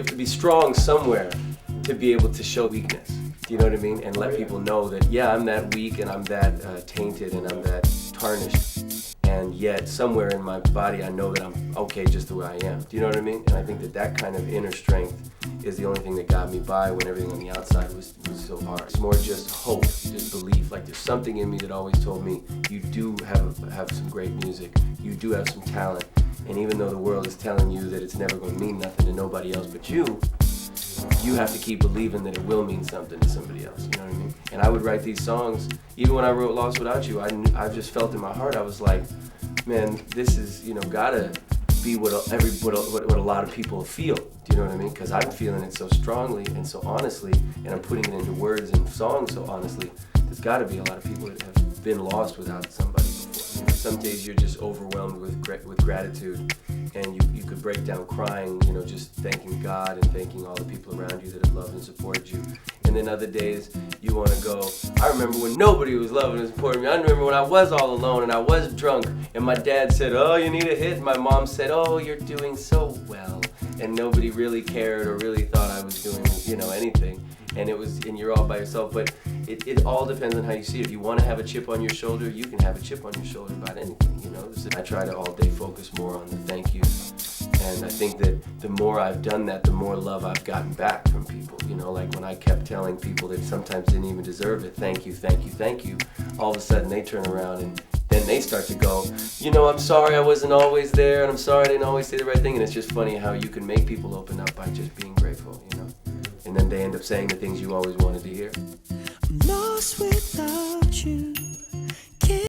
have to be strong somewhere to be able to show weakness. Do you know what I mean? And let people know that, yeah, I'm that weak and I'm that tainted and I'm that tarnished. And yet somewhere in my body I know that I'm okay just the way I am. Do you know what I mean? And I think that that kind of inner strength is the only thing that got me by when everything on the outside was so hard. It's more just hope, just belief. Like there's something in me that always told me, you do have some great music, you do have some talent. And even though the world is telling you that it's never going to mean nothing to nobody else but you have to keep believing that it will mean something to somebody else, you know what I mean? And I would write these songs, even when I wrote Lost Without You, I just felt in my heart, I was like, man, this is, gotta be what a lot of people feel, do you know what I mean? Because I'm feeling it so strongly and so honestly, and I'm putting it into words and songs so honestly, there's gotta be a lot of people that have been lost without somebody before. Some days you're just overwhelmed with gratitude, and you could break down crying, just thanking God and thanking all the people around you that have loved and supported you. And then other days you want to go, I remember when nobody was loving and supporting me. I remember when I was all alone and I was drunk and my dad said, oh, you need a hit. And my mom said, oh, you're doing so well. And nobody really cared or really thought I was doing, anything. And you're all by yourself. But it all depends on how you see it. If you want to have a chip on your shoulder, you can have a chip on your shoulder about anything, I try to all day focus more on the thank yous. And I think that the more I've done that, the more love I've gotten back from people. Like when I kept telling people that sometimes didn't even deserve it, thank you, thank you, thank you, all of a sudden they turn around and then they start to go, I'm sorry I wasn't always there, and I'm sorry I didn't always say the right thing. And it's just funny how you can make people open up by just being grateful, And then they end up saying the things you always wanted to hear. I'm lost without you.